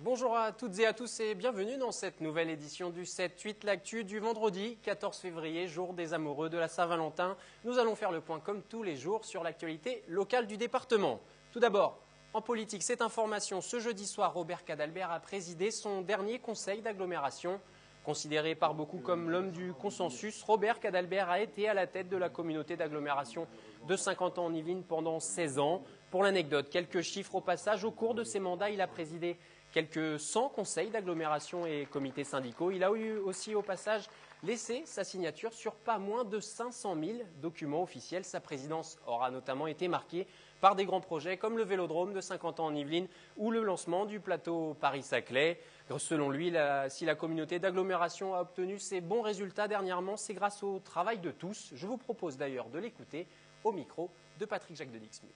Bonjour à toutes et à tous et bienvenue dans cette nouvelle édition du 7-8, l'actu du vendredi 14 février, jour des amoureux de la Saint-Valentin. Nous allons faire le point comme tous les jours sur l'actualité locale du département. Tout d'abord, en politique, cette information, ce jeudi soir, Robert Cadalbert a présidé son dernier conseil d'agglomération. Considéré par beaucoup comme l'homme du consensus, Robert Cadalbert a été à la tête de la communauté d'agglomération de Saint-Quentin en Yvelines pendant 16 ans. Pour l'anecdote, quelques chiffres au passage, au cours de ses mandats, il a présidé quelques 100 conseils d'agglomération et comités syndicaux. Il a eu aussi au passage laissé sa signature sur pas moins de 500 000 documents officiels. Sa présidence aura notamment été marquée par des grands projets comme le vélodrome de Saint-Quentin en Yvelines ou le lancement du plateau Paris-Saclay. Selon lui, si la communauté d'agglomération a obtenu ces bons résultats dernièrement, c'est grâce au travail de tous. Je vous propose d'ailleurs de l'écouter au micro de Patrick Jacques de Dixmude.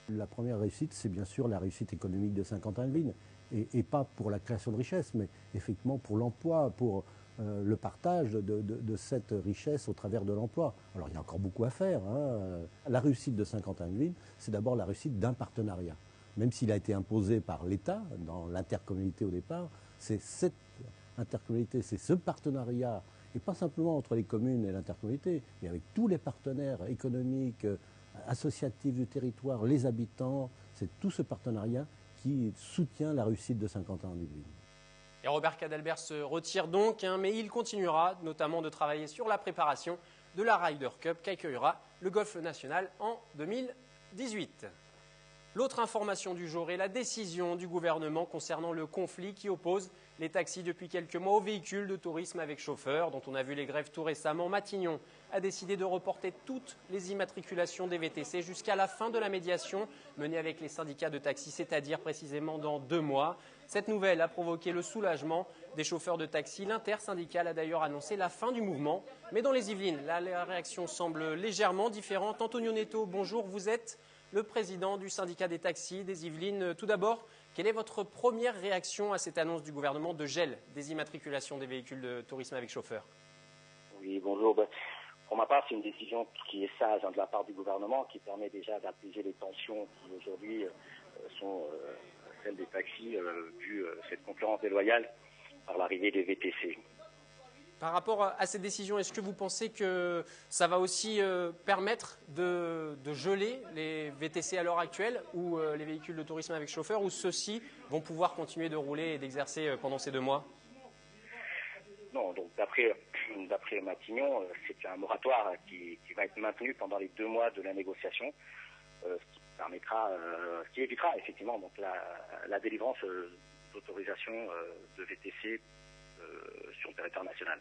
La première réussite, c'est bien sûr la réussite économique de Saint-Quentin-en-Yvelines. Et pas pour la création de richesse, mais effectivement pour l'emploi, pour le partage de cette richesse au travers de l'emploi. Alors il y a encore beaucoup à faire. La réussite de Saint-Quentin-en-Yvelines, c'est d'abord la réussite d'un partenariat. Même s'il a été imposé par l'État, dans l'intercommunalité au départ, c'est cette intercommunalité, c'est ce partenariat, et pas simplement entre les communes et l'intercommunalité, mais avec tous les partenaires économiques, associatifs du territoire, les habitants, c'est tout ce partenariat qui soutient la réussite de Saint-Quentin-en-Yvelines. Et Robert Cadalbert se retire donc, mais il continuera notamment de travailler sur la préparation de la Ryder Cup qu'accueillera le Golf National en 2018. L'autre information du jour est la décision du gouvernement concernant le conflit qui oppose les taxis depuis quelques mois aux véhicules de tourisme avec chauffeur, dont on a vu les grèves tout récemment. Matignon a décidé de reporter toutes les immatriculations des VTC jusqu'à la fin de la médiation menée avec les syndicats de taxi, c'est-à-dire précisément dans 2 mois. Cette nouvelle a provoqué le soulagement des chauffeurs de taxi. L'intersyndicale a d'ailleurs annoncé la fin du mouvement. Mais dans les Yvelines, la réaction semble légèrement différente. Antonio Neto, bonjour, vous êtes le président du syndicat des taxis des Yvelines. Tout d'abord, quelle est votre première réaction à cette annonce du gouvernement de gel des immatriculations des véhicules de tourisme avec chauffeur? Oui, bonjour. Pour ma part, c'est une décision qui est sage de la part du gouvernement, qui permet déjà d'apaiser les tensions qui aujourd'hui sont celles des taxis, vu cette concurrence déloyale par l'arrivée des VTC. Par rapport à cette décision, est-ce que vous pensez que ça va aussi permettre de geler les VTC à l'heure actuelle ou les véhicules de tourisme avec chauffeur, ou ceux-ci vont pouvoir continuer de rouler et d'exercer pendant ces 2 mois? Non, donc d'après Matignon, c'est un moratoire qui va être maintenu pendant les 2 mois de la négociation, ce qui évitera effectivement donc la délivrance d'autorisation de VTC sur le territoire national.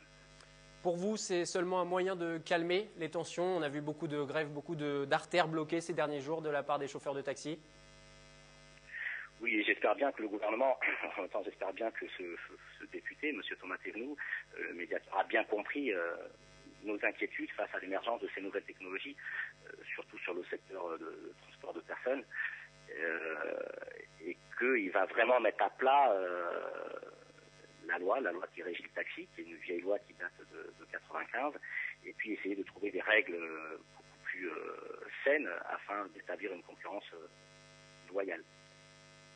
Pour vous, c'est seulement un moyen de calmer les tensions? On a vu beaucoup de grèves, beaucoup d'artères bloquées ces derniers jours de la part des chauffeurs de taxi. Oui, j'espère bien que le gouvernement, j'espère bien que ce député, M. Thomas Thévenoud, le médiateur, a bien compris nos inquiétudes face à l'émergence de ces nouvelles technologies, surtout sur le secteur de transport de personnes, et qu'il va vraiment mettre à plat la loi qui régit le taxi, qui est une vieille loi qui date de 95, et puis essayer de trouver des règles beaucoup plus saines afin d'établir une concurrence loyale.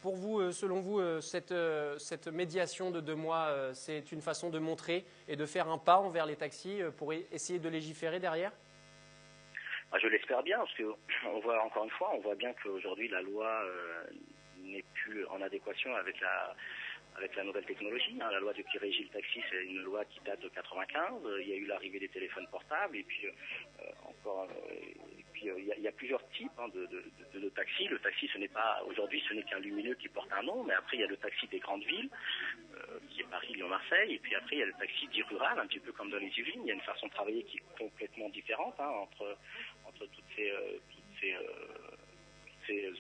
Pour vous, selon vous, cette médiation de 2 mois, c'est une façon de montrer et de faire un pas envers les taxis pour essayer de légiférer derrière? Je l'espère bien, parce qu'on voit encore une fois, on voit bien qu'aujourd'hui la loi n'est plus en adéquation avec la nouvelle technologie. La loi qui régit le taxi, c'est une loi qui date de 95. Il y a eu l'arrivée des téléphones portables, et puis il y a plusieurs types de taxis. Le taxi, aujourd'hui, ce n'est qu'un lumineux qui porte un nom, mais après il y a le taxi des grandes villes, qui est Paris, Lyon, Marseille, et puis après il y a le taxi dit rural, un petit peu comme dans les Yvelines. Il y a une façon de travailler qui est complètement différente entre toutes ces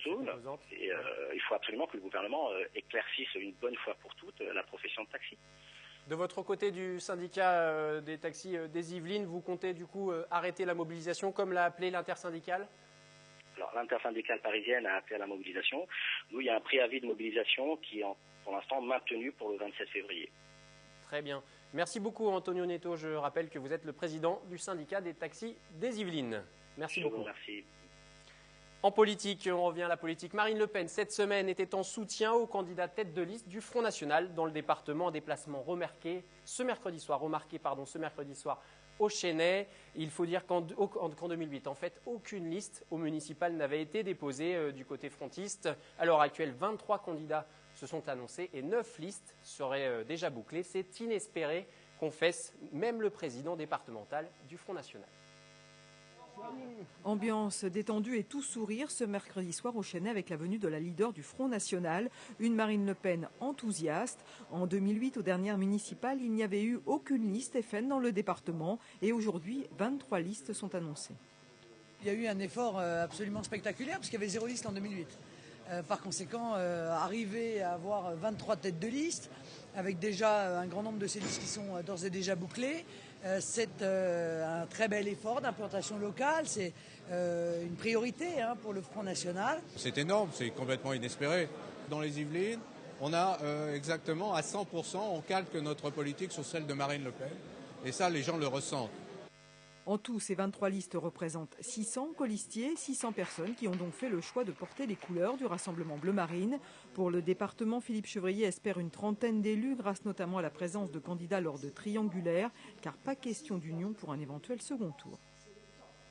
zones, et il faut absolument que le gouvernement éclaircisse une bonne fois pour toutes la profession de taxi. De votre côté du syndicat des taxis des Yvelines, vous comptez du coup arrêter la mobilisation comme l'a appelé l'intersyndicale? Alors l'intersyndicale parisienne a appelé à la mobilisation. Nous, il y a un préavis de mobilisation qui est pour l'instant maintenu pour le 27 février. Très bien. Merci beaucoup Antonio Neto. Je rappelle que vous êtes le président du syndicat des taxis des Yvelines. Merci beaucoup. Merci. En politique, on revient à la politique. Marine Le Pen, cette semaine, était en soutien au candidat tête de liste du Front National dans le département, en déplacement remarqué ce mercredi soir au Chesnay. Il faut dire qu'en 2008, en fait, aucune liste au municipal n'avait été déposée du côté frontiste. À l'heure actuelle, 23 candidats se sont annoncés et 9 listes seraient déjà bouclées. C'est inespéré, confesse même le président départemental du Front National. Ambiance détendue et tout sourire ce mercredi soir au Chesnay avec la venue de la leader du Front National, une Marine Le Pen enthousiaste. En 2008, aux dernières municipales, il n'y avait eu aucune liste FN dans le département et aujourd'hui, 23 listes sont annoncées. Il y a eu un effort absolument spectaculaire parce qu'il y avait 0 liste en 2008. Par conséquent, arriver à avoir 23 têtes de liste, avec déjà un grand nombre de ces listes qui sont d'ores et déjà bouclées, c'est un très bel effort d'implantation locale, c'est une priorité pour le Front National. C'est énorme, c'est complètement inespéré. Dans les Yvelines, on a exactement à 100%, on calque notre politique sur celle de Marine Le Pen, et ça les gens le ressentent. En tout, ces 23 listes représentent 600 colistiers, 600 personnes qui ont donc fait le choix de porter les couleurs du Rassemblement Bleu Marine. Pour le département, Philippe Chevrier espère une trentaine d'élus grâce notamment à la présence de candidats lors de triangulaires, car pas question d'union pour un éventuel second tour.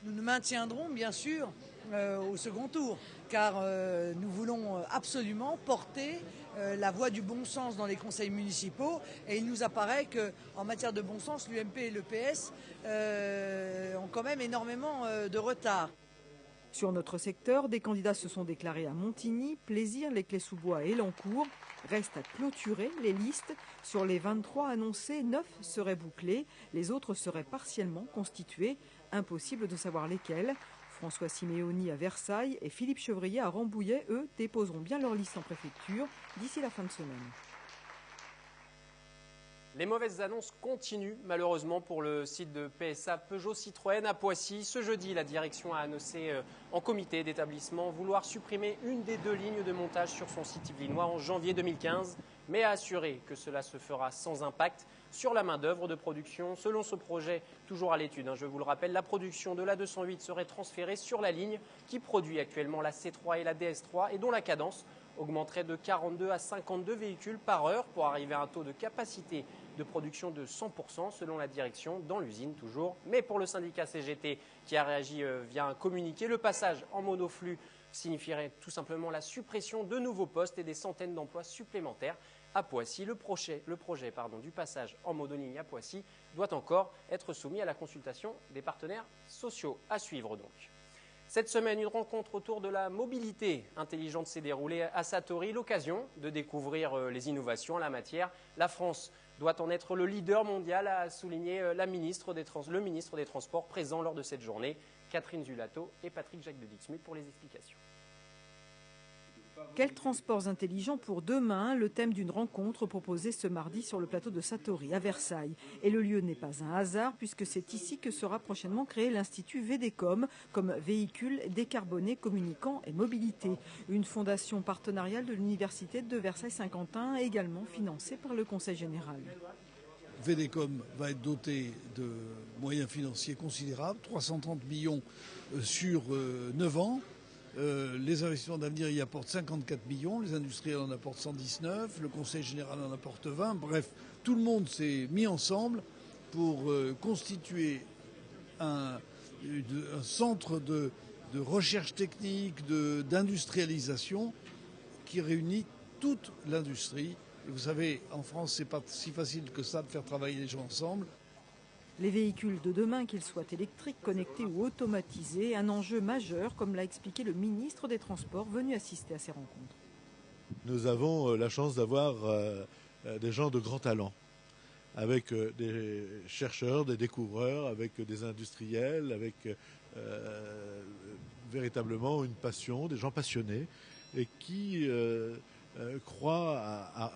Nous nous maintiendrons bien sûr au second tour, car nous voulons absolument porter la voie du bon sens dans les conseils municipaux et il nous apparaît qu'en matière de bon sens, l'UMP et le PS ont quand même énormément de retard. Sur notre secteur, des candidats se sont déclarés à Montigny, Plaisir, les Clés-sous-Bois et Lancourt. Reste à clôturer les listes. Sur les 23 annoncés, 9 seraient bouclés, les autres seraient partiellement constitués. Impossible de savoir lesquels. François Siméoni à Versailles et Philippe Chevrier à Rambouillet, eux, déposeront bien leur liste en préfecture d'ici la fin de semaine. Les mauvaises annonces continuent malheureusement pour le site de PSA Peugeot Citroën à Poissy. Ce jeudi, la direction a annoncé en comité d'établissement vouloir supprimer une des 2 lignes de montage sur son site yvelinois en janvier 2015, mais a assuré que cela se fera sans impact sur la main-d'œuvre de production. Selon ce projet, toujours à l'étude, je vous le rappelle, la production de la 208 serait transférée sur la ligne qui produit actuellement la C3 et la DS3 et dont la cadence augmenterait de 42 à 52 véhicules par heure pour arriver à un taux de capacité de production de 100% selon la direction dans l'usine toujours. Mais pour le syndicat CGT qui a réagi via un communiqué, le passage en monoflux signifierait tout simplement la suppression de nouveaux postes et des centaines d'emplois supplémentaires à Poissy. Le projet du passage en monoligne à Poissy doit encore être soumis à la consultation des partenaires sociaux. À suivre donc. Cette semaine, une rencontre autour de la mobilité intelligente s'est déroulée à Satori, l'occasion de découvrir les innovations en la matière. La France doit en être le leader mondial, a souligné le ministre des Transports présent lors de cette journée, Catherine Zulato et Patrick Jacques de Dixmuth pour les explications. Quels transports intelligents pour demain? Le thème d'une rencontre proposée ce mardi sur le plateau de Satori à Versailles. Et le lieu n'est pas un hasard puisque c'est ici que sera prochainement créé l'Institut VDCOM comme véhicule décarboné, communicant et mobilité. Une fondation partenariale de l'Université de Versailles-Saint-Quentin également financée par le Conseil général. VDCOM va être doté de moyens financiers considérables, 330 millions sur 9 ans. Les investissements d'avenir y apportent 54 millions, les industriels en apportent 119, le Conseil général en apporte 20. Bref, tout le monde s'est mis ensemble pour constituer un centre de recherche technique, d'industrialisation qui réunit toute l'industrie. Et vous savez, en France, c'est pas si facile que ça de faire travailler les gens ensemble. Les véhicules de demain, qu'ils soient électriques, connectés ou automatisés, un enjeu majeur, comme l'a expliqué le ministre des Transports venu assister à ces rencontres. Nous avons la chance d'avoir des gens de grand talent, avec des chercheurs, des découvreurs, avec des industriels, avec véritablement une passion, des gens passionnés et qui croient à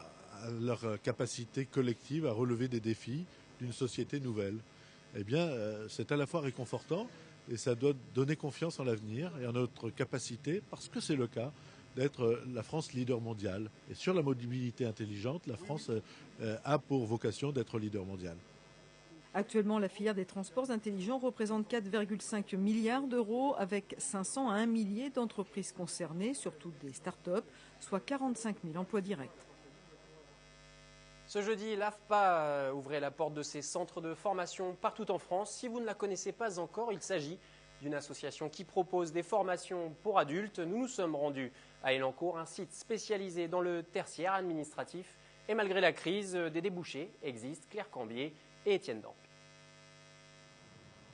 leur capacité collective à relever des défis d'une société nouvelle. Eh bien, c'est à la fois réconfortant et ça doit donner confiance en l'avenir et en notre capacité, parce que c'est le cas, d'être la France leader mondial. Et sur la mobilité intelligente, la France a pour vocation d'être leader mondial. Actuellement, la filière des transports intelligents représente 4,5 milliards d'euros avec 500 à 1 millier d'entreprises concernées, surtout des start-up, soit 45 000 emplois directs. Ce jeudi, l'AFPA ouvrait la porte de ses centres de formation partout en France. Si vous ne la connaissez pas encore, il s'agit d'une association qui propose des formations pour adultes. Nous nous sommes rendus à Elancourt, un site spécialisé dans le tertiaire administratif. Et malgré la crise, des débouchés existent. Claire Cambier et Étienne Damp.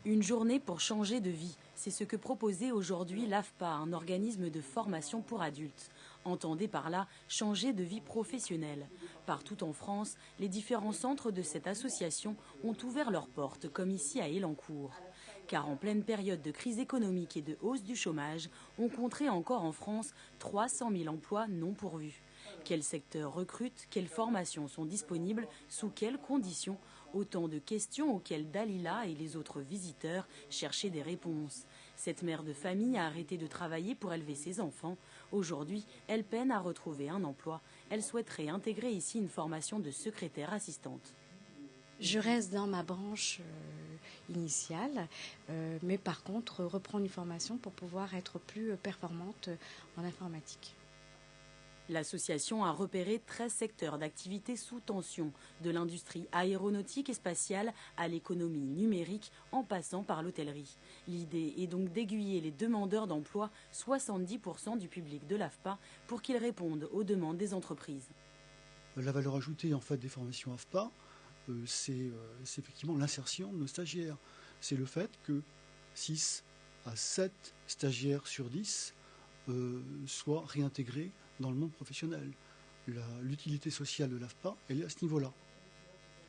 Une journée pour changer de vie, c'est ce que proposait aujourd'hui l'AFPA, un organisme de formation pour adultes. Entendez par là changer de vie professionnelle. Partout en France, les différents centres de cette association ont ouvert leurs portes, comme ici à Elancourt. Car en pleine période de crise économique et de hausse du chômage, on compterait encore en France 300 000 emplois non pourvus. Quels secteurs recrutent, quelles formations sont disponibles, sous quelles conditions? Autant de questions auxquelles Dalila et les autres visiteurs cherchaient des réponses. Cette mère de famille a arrêté de travailler pour élever ses enfants. Aujourd'hui, elle peine à retrouver un emploi. Elle souhaiterait intégrer ici une formation de secrétaire assistante. Je reste dans ma branche initiale, mais par contre reprendre une formation pour pouvoir être plus performante en informatique. L'association a repéré 13 secteurs d'activité sous tension, de l'industrie aéronautique et spatiale à l'économie numérique en passant par l'hôtellerie. L'idée est donc d'aiguiller les demandeurs d'emploi, 70% du public de l'AFPA, pour qu'ils répondent aux demandes des entreprises. La valeur ajoutée en fait des formations AFPA, c'est effectivement l'insertion de nos stagiaires. C'est le fait que 6 à 7 stagiaires sur 10 soient réintégrés dans le monde professionnel. L'utilité sociale de l'AFPA, elle est à ce niveau-là.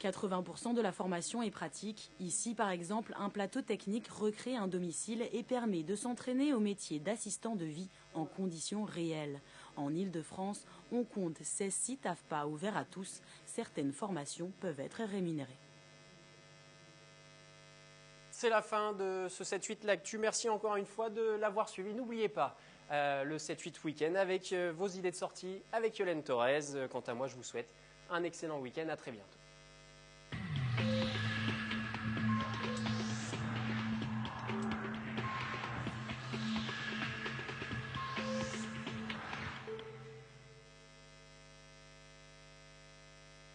80% de la formation est pratique. Ici, par exemple, un plateau technique recrée un domicile et permet de s'entraîner au métier d'assistant de vie en conditions réelles. En Ile-de-France, on compte 16 sites AFPA ouverts à tous. Certaines formations peuvent être rémunérées. C'est la fin de ce 7-8 L'Actu. Merci encore une fois de l'avoir suivi. N'oubliez pas le 7-8 Week-end avec vos idées de sortie avec Yolène Torres. Quant à moi, je vous souhaite un excellent week-end. À très bientôt.